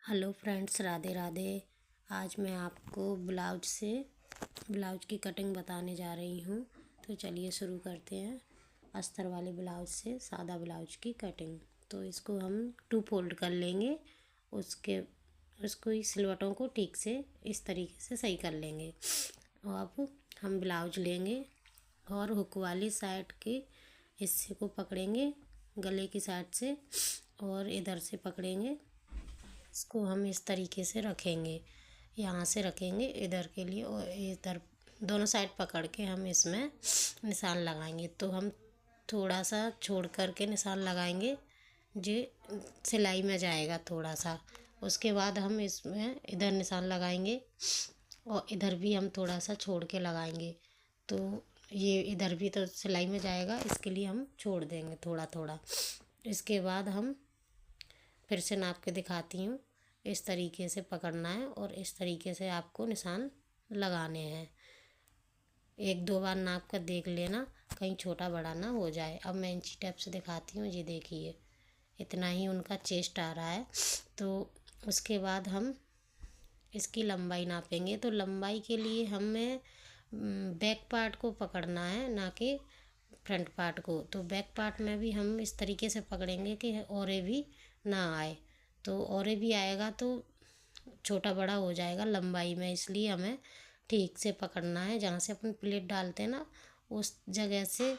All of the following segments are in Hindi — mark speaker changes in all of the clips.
Speaker 1: Hello friends, Radhe Radhe. आज मैं आपको ब्लाउज की कटिंग बताने जा रही हूँ। तो चलिए शुरू करते हैं। अस्तर वाले ब्लाउज से सादा ब्लाउज की कटिंग। तो इसको हम 2 फोल्ड कर लेंगे। उसको सिलवटों को ठीक से इस तरीके से सही कर लेंगे। और अब हम ब्लाउज लेंगे और हुक वाली साइड के हिस्से को पकड़ेंगे गले की साइड से और इधर से पकड़ेंगे। इसको हम इस तरीके से रखेंगे, यहाँ से रखेंगे इधर के लिए और इधर दोनों साइड पकड़ के हम इसमें निशान लगाएंगे। तो हम थोड़ा सा छोड़ कर के निशान लगाएंगे जो सिलाई में जाएगा थोड़ा सा। उसके बाद हम इसमें इधर निशान लगाएंगे और इधर भी हम थोड़ा सा छोड़ के लगाएंगे। तो ये इधर भी तो सिलाई में जाएगा, इसके लिए हम छोड़ देंगे थोड़ा थोड़ा। इसके बाद हम फिर से नाप के दिखाती हूँ। इस तरीके से पकड़ना है और इस तरीके से आपको निशान लगाने हैं। 1-2 बार नाप कर देख लेना, कहीं छोटा बड़ा ना हो जाए। अब मैं इंची टेप से दिखाती हूँ। ये देखिए, इतना ही उनका चेस्ट आ रहा है। तो उसके बाद हम इसकी लंबाई नापेंगे। तो लंबाई के लिए हमें बैक पार्ट को पकड़ना है, ना कि फ्रंट पार्ट को। तो बैक पार्ट में भी हम इस तरीके से पकड़ेंगे कि औरे भी ना आए। तो औरे भी आएगा तो छोटा बड़ा हो जाएगा लंबाई में, इसलिए हमें ठीक से पकड़ना है। जहाँ से अपन प्लेट डालते हैं ना, उस जगह से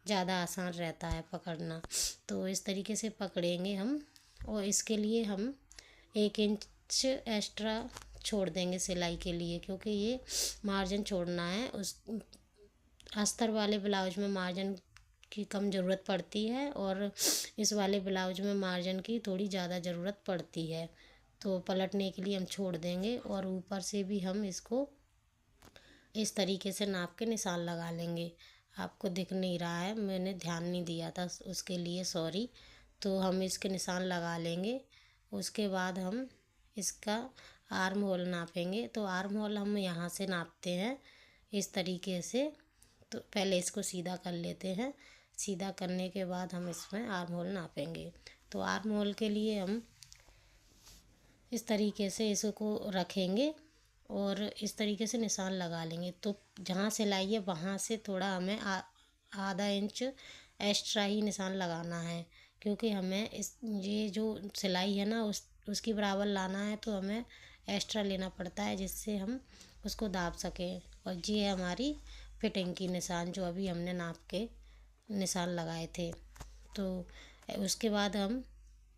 Speaker 1: ज़्यादा आसान रहता है पकड़ना। तो इस तरीके से पकड़ेंगे हम। और इसके लिए हम 1 इंच एक्स्ट्रा छोड़ देंगे सिलाई के लिए, क्योंकि ये मार्जिन छोड़ना है। उस अस्तर वाले ब्लाउज में मार्जिन की कम ज़रूरत पड़ती है और इस वाले ब्लाउज में मार्जिन की थोड़ी ज़्यादा ज़रूरत पड़ती है। तो पलटने के लिए हम छोड़ देंगे और ऊपर से भी हम इसको इस तरीके से नाप के निशान लगा लेंगे। आपको दिख नहीं रहा है, मैंने ध्यान नहीं दिया था, उसके लिए सॉरी। तो हम इसके निशान लगा लेंगे। उसके बाद हम इसका आर्म होल नापेंगे। तो आर्म होल हम यहाँ से नापते हैं इस तरीके से। तो पहले इसको सीधा कर लेते हैं। सीधा करने के बाद हम इसमें आर्म होल नापेंगे। तो आर्म होल के लिए हम इस तरीके से इसको रखेंगे और इस तरीके से निशान लगा लेंगे। तो जहाँ सिलाई है वहाँ से थोड़ा हमें आधा इंच एक्स्ट्रा ही निशान लगाना है, क्योंकि हमें ये जो सिलाई है ना उसकी बराबर लाना है। तो हमें एक्स्ट्रा लेना पड़ता है, जिससे हम उसको दाब सकें। और ये है हमारी फिटिंग की निशान, जो अभी हमने नाप के निशान लगाए थे। तो उसके बाद हम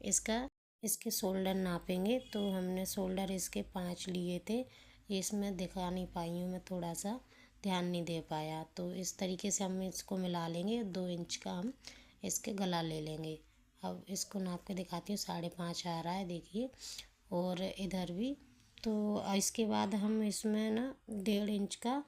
Speaker 1: इसके शोल्डर नापेंगे। तो हमने शोल्डर इसके 5 लिए थे। इसमें दिखा नहीं पाई हूँ मैं, थोड़ा सा ध्यान नहीं दे पाया। तो इस तरीके से हम इसको मिला लेंगे। 2 इंच का हम इसके गला ले लेंगे। अब इसको नाप के दिखाती हूँ। 5.5 आ रहा है, देखिए। और इधर भी। तो इसके बाद हम इसमें ना 1.5 इंच का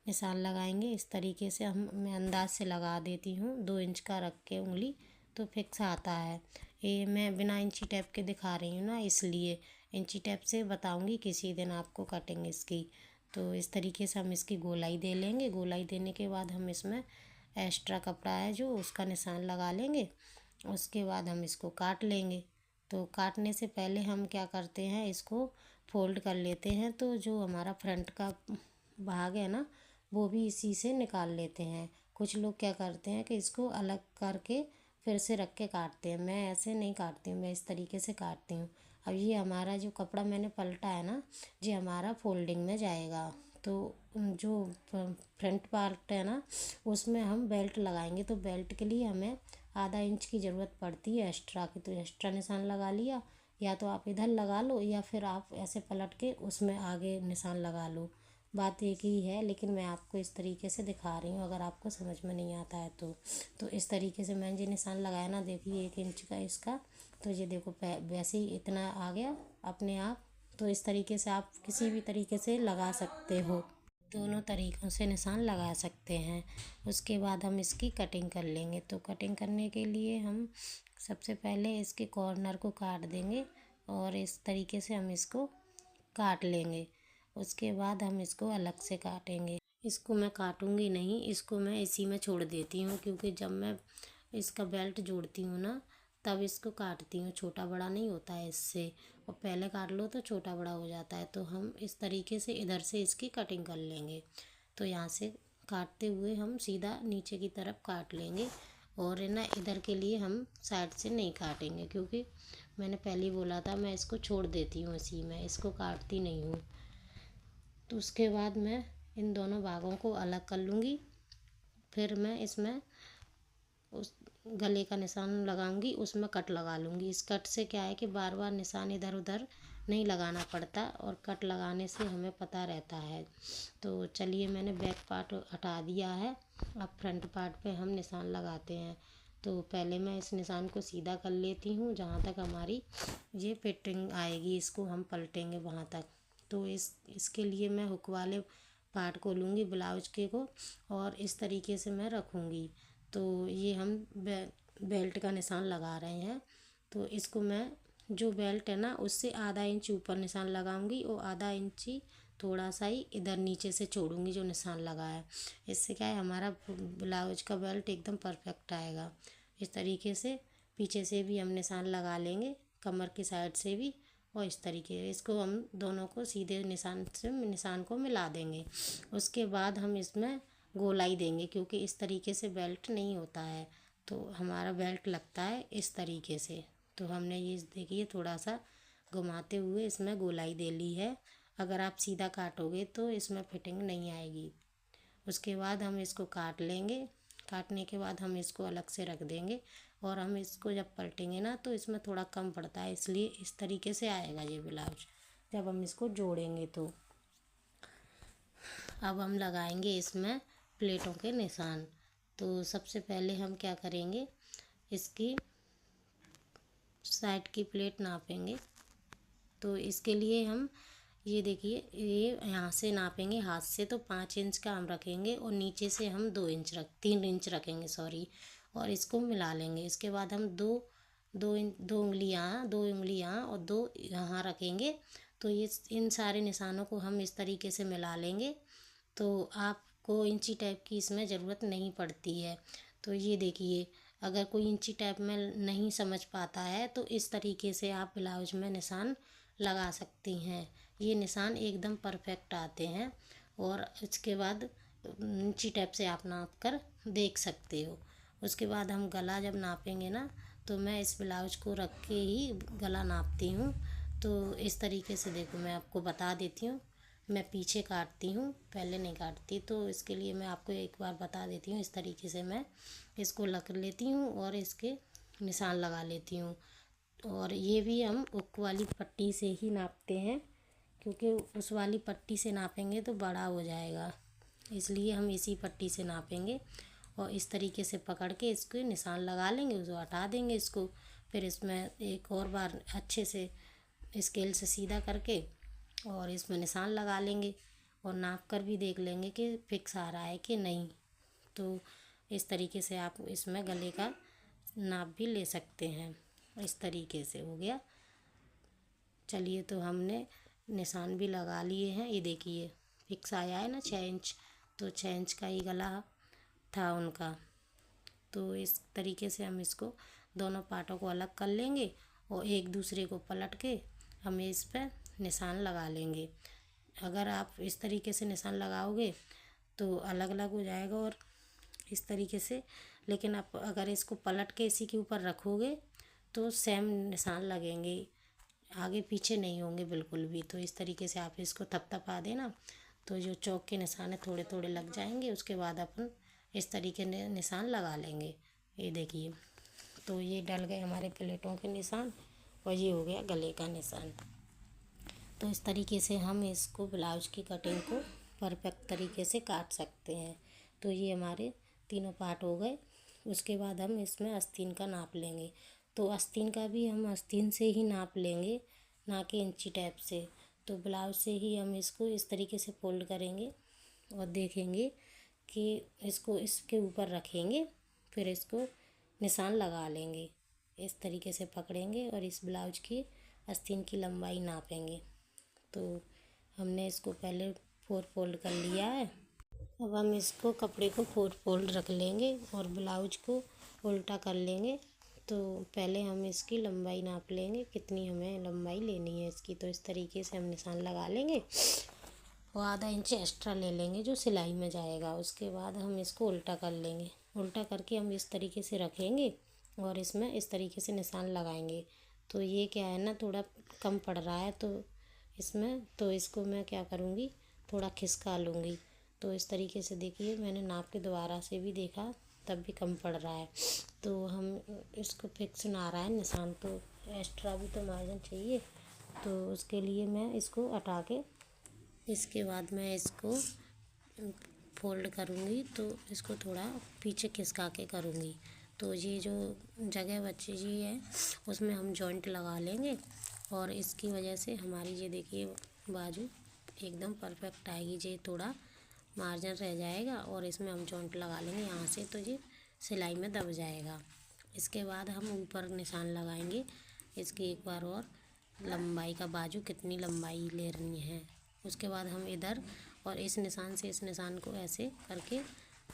Speaker 1: निशान लगाएंगे। इस तरीके से मैं अंदाज से लगा देती हूँ। 2 इंच का रख के उंगली तो फिक्स आता है। ये मैं बिना इंची टेप के दिखा रही हूँ ना, इसलिए इंची टेप से बताऊँगी किसी दिन आपको कटिंग इसकी। तो इस तरीके से हम इसकी गोलाई दे लेंगे। गोलाई देने के बाद हम इसमें एक्स्ट्रा कपड़ा है जो, उसका निशान लगा लेंगे। उसके बाद हम इसको काट लेंगे। तो काटने से पहले हम क्या करते हैं, इसको फोल्ड कर लेते हैं। तो जो हमारा फ्रंट का भाग है ना, वो भी इसी से निकाल लेते हैं। कुछ लोग क्या करते हैं कि इसको अलग करके फिर से रख के काटते हैं। मैं ऐसे नहीं काटती हूँ, मैं इस तरीके से काटती हूँ। अब ये हमारा जो कपड़ा मैंने पलटा है ना, ये हमारा फोल्डिंग में जाएगा। तो जो फ्रंट पार्ट है ना, उसमें हम बेल्ट लगाएंगे। तो बेल्ट के लिए हमें आधा इंच की ज़रूरत पड़ती है एक्स्ट्रा की। तो एक्स्ट्रा निशान लगा लिया, या तो आप इधर लगा लो या फिर आप ऐसे पलट के उसमें आगे निशान लगा लो। बात एक ही है, लेकिन मैं आपको इस तरीके से दिखा रही हूँ, अगर आपको समझ में नहीं आता है तो इस तरीके से मैंने ये निशान लगाया ना, देखिए 1 इंच का इसका। तो ये देखो वैसे ही इतना आ गया अपने आप। तो इस तरीके से आप किसी भी तरीके से लगा सकते हो, दोनों तरीक़ों से निशान लगा सकते हैं। उसके बाद हम इसकी कटिंग कर लेंगे। तो कटिंग करने के लिए हम सबसे पहले इसके कॉर्नर को काट देंगे और इस तरीके से हम इसको काट लेंगे। उसके बाद हम इसको अलग से काटेंगे। इसको मैं काटूंगी नहीं, इसको मैं इसी में छोड़ देती हूँ, क्योंकि जब मैं इसका बेल्ट जोड़ती हूँ ना, तब इसको काटती हूँ। छोटा बड़ा नहीं होता है इससे। और पहले काट लो तो छोटा बड़ा हो जाता है। तो हम इस तरीके से इधर से इसकी कटिंग कर लेंगे। तो यहाँ से काटते हुए हम सीधा नीचे की तरफ काट लेंगे। और है ना, इधर के लिए हम साइड से नहीं काटेंगे, क्योंकि मैंने पहले ही बोला था मैं इसको छोड़ देती हूँ इसी में, इसको काटती नहीं हूँ। तो उसके बाद मैं इन दोनों भागों को अलग कर लूँगी। फिर मैं इसमें उस गले का निशान लगाऊंगी, उसमें कट लगा लूँगी। इस कट से क्या है कि बार बार निशान इधर उधर नहीं लगाना पड़ता, और कट लगाने से हमें पता रहता है। तो चलिए, मैंने बैक पार्ट हटा दिया है। अब फ्रंट पार्ट पे हम निशान लगाते हैं। तो पहले मैं इस निशान को सीधा कर लेती हूँ, जहाँ तक हमारी ये फिटिंग आएगी, इसको हम पलटेंगे वहाँ तक। तो इसके लिए मैं हुक वाले पार्ट को लूँगी, ब्लाउज के को, और इस तरीके से मैं रखूँगी। तो ये हम बेल्ट का निशान लगा रहे हैं। तो इसको मैं, जो बेल्ट है ना, उससे आधा इंच ऊपर निशान लगाऊंगी, और आधा इंची थोड़ा सा ही इधर नीचे से छोड़ूंगी जो निशान लगा है। इससे क्या है, हमारा ब्लाउज का बेल्ट एकदम परफेक्ट आएगा। इस तरीके से पीछे से भी हम निशान लगा लेंगे, कमर की साइड से भी, और इस तरीके से इसको हम दोनों को सीधे निशान से निशान को मिला देंगे। उसके बाद हम इसमें गोलाई देंगे, क्योंकि इस तरीके से बेल्ट नहीं होता है। तो हमारा बेल्ट लगता है इस तरीके से। तो हमने ये देखिए थोड़ा सा घुमाते हुए इसमें गोलाई दे ली है। अगर आप सीधा काटोगे तो इसमें फिटिंग नहीं आएगी। उसके बाद हम इसको काट लेंगे। काटने के बाद हम इसको अलग से रख देंगे, और हम इसको जब पलटेंगे ना तो इसमें थोड़ा कम पड़ता है, इसलिए इस तरीके से आएगा ये ब्लाउज जब हम इसको जोड़ेंगे। तो अब हम लगाएंगे इसमें प्लेटों के निशान। तो सबसे पहले हम क्या करेंगे, इसकी साइड की प्लेट नापेंगे। तो इसके लिए हम ये देखिए, ये यहाँ से नापेंगे हाथ से, तो 5 इंच का हम रखेंगे, और नीचे से हम 3 इंच रखेंगे, सॉरी। और इसको मिला लेंगे। इसके बाद हम दो उंगली यहाँ और 2 यहाँ रखेंगे। तो ये इन सारे निशानों को हम इस तरीके से मिला लेंगे। तो आपको इंची टाइप की इसमें ज़रूरत नहीं पड़ती है। तो ये देखिए, अगर कोई इंची टाइप में नहीं समझ पाता है तो इस तरीके से आप ब्लाउज में निशान लगा सकती हैं। ये निशान एकदम परफेक्ट आते हैं। और इसके बाद इंची टाइप से आप नाप कर देख सकते हो। उसके बाद हम गला जब नापेंगे ना, तो मैं इस ब्लाउज को रख के ही गला नापती हूँ। तो इस तरीके से देखो, मैं आपको बता देती हूँ। मैं पीछे काटती हूँ, पहले नहीं काटती, तो इसके लिए मैं आपको एक बार बता देती हूँ। इस तरीके से मैं इसको रख लेती हूँ और इसके निशान लगा लेती हूँ। और ये भी हम हुक वाली पट्टी से ही नापते हैं, क्योंकि उस वाली पट्टी से नापेंगे तो बड़ा हो जाएगा, इसलिए हम इसी पट्टी से नापेंगे। और इस तरीके से पकड़ के इसको निशान लगा लेंगे, उसको हटा देंगे इसको। फिर इसमें एक और बार अच्छे से स्केल से सीधा करके और इसमें निशान लगा लेंगे, और नाप कर भी देख लेंगे कि फिक्स आ रहा है कि नहीं। तो इस तरीके से आप इसमें गले का नाप भी ले सकते हैं। इस तरीके से हो गया। चलिए, तो हमने निशान भी लगा लिए हैं। ये देखिए फिक्स आया है ना 6 इंच। तो 6 इंच का ही गला था उनका। तो इस तरीके से हम इसको दोनों पार्टों को अलग कर लेंगे, और एक दूसरे को पलट के हम इस पर निशान लगा लेंगे। अगर आप इस तरीके से निशान लगाओगे तो अलग अलग हो जाएगा, और इस तरीके से। लेकिन आप अगर इसको पलट के इसी के ऊपर रखोगे तो सेम निशान लगेंगे, आगे पीछे नहीं होंगे बिल्कुल भी। तो इस तरीके से आप इसको थपथपा देना, तो जो चौक के निशान है थोड़े थोड़े लग जाएंगे। उसके बाद अपन इस तरीके निशान लगा लेंगे। ये देखिए, तो ये डल गए हमारे प्लेटों के निशान, और ये हो गया गले का निशान। तो इस तरीके से हम इसको ब्लाउज की कटिंग को परफेक्ट तरीके से काट सकते हैं। तो ये हमारे तीनों पार्ट हो गए। उसके बाद हम इसमें आस्तीन का नाप लेंगे। तो आस्तीन का भी हम आस्तीन से ही नाप लेंगे, ना कि इंची टैप से। तो ब्लाउज से ही हम इसको इस तरीके से फोल्ड करेंगे, और देखेंगे कि इसको इसके ऊपर रखेंगे, फिर इसको निशान लगा लेंगे। इस तरीके से पकड़ेंगे और इस ब्लाउज की आस्तीन की लंबाई नापेंगे। तो हमने इसको पहले 4 फोल्ड कर लिया है। अब हम इसको कपड़े को 4 फोल्ड रख लेंगे और ब्लाउज को उल्टा कर लेंगे। तो पहले हम इसकी लंबाई नाप लेंगे, कितनी हमें लंबाई लेनी है इसकी। तो इस तरीके से हम निशान लगा लेंगे और आधा इंच एक्स्ट्रा ले लेंगे जो सिलाई में जाएगा। उसके बाद हम इसको उल्टा कर लेंगे। उल्टा करके हम इस तरीके से रखेंगे और इसमें इस तरीके से निशान लगाएंगे। तो ये क्या है ना, थोड़ा कम पड़ रहा है तो इसमें, तो इसको मैं क्या करूँगी, थोड़ा खिसका लूँगी। तो इस तरीके से देखिए, मैंने नाप के दोबारा से भी देखा तब भी कम पड़ रहा है। तो हम इसको फिक्स ना आ रहा है निशान, तो एक्स्ट्रा भी तो मार्जिन चाहिए। तो उसके लिए मैं इसको हटा के, इसके बाद मैं इसको फोल्ड करूँगी। तो इसको थोड़ा पीछे खिसका के करूँगी। तो ये जो जगह बची जी है उसमें हम जॉइंट लगा लेंगे और इसकी वजह से हमारी ये देखिए बाजू एकदम परफेक्ट आएगी। ये थोड़ा मार्जिन रह जाएगा और इसमें हम जॉइंट लगा लेंगे यहाँ से, तो ये सिलाई में दब जाएगा। इसके बाद हम ऊपर निशान लगाएंगे इसकी एक बार और, लंबाई का बाजू कितनी लंबाई लेनी है। उसके बाद हम इधर और इस निशान से इस निशान को ऐसे करके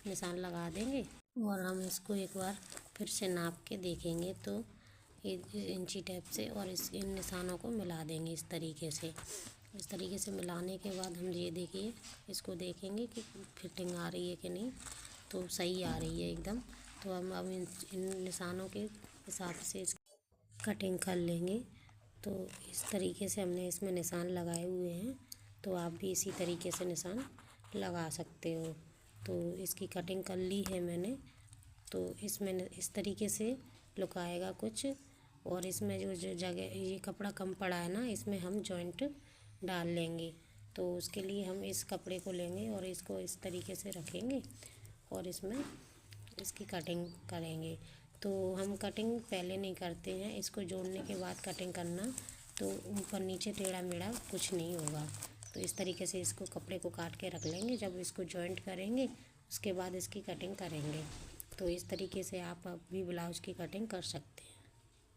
Speaker 1: निशान लगा देंगे और हम इसको एक बार फिर से नाप के देखेंगे। तो इंची टेप से और इन निशानों को मिला देंगे इस तरीके से। इस तरीके से मिलाने के बाद हम ये देखिए, इसको देखेंगे कि फिटिंग आ रही है कि नहीं। तो सही आ रही है एकदम। तो हम अब इन निशानों के हिसाब से कटिंग कर लेंगे। तो इस तरीके से हमने इसमें निशान लगाए हुए हैं, तो आप भी इसी तरीके से निशान लगा सकते हो। तो इसकी कटिंग कर ली है मैंने। तो इसमें इस तरीके से लुक आएगा कुछ, और इसमें जो जगह ये कपड़ा कम पड़ा है ना, इसमें हम जॉइंट डाल लेंगे। तो उसके लिए हम इस कपड़े को लेंगे और इसको इस तरीके से रखेंगे और इसमें इसकी कटिंग करेंगे। तो हम कटिंग पहले नहीं करते हैं, इसको जोड़ने के बाद कटिंग करना, तो ऊपर नीचे टेढ़ा मेढ़ा कुछ नहीं होगा। तो इस तरीके से इसको कपड़े को काट के रख लेंगे। जब इसको जॉइंट करेंगे उसके बाद इसकी कटिंग करेंगे। तो इस तरीके से आप भी ब्लाउज की कटिंग कर सकते हैं।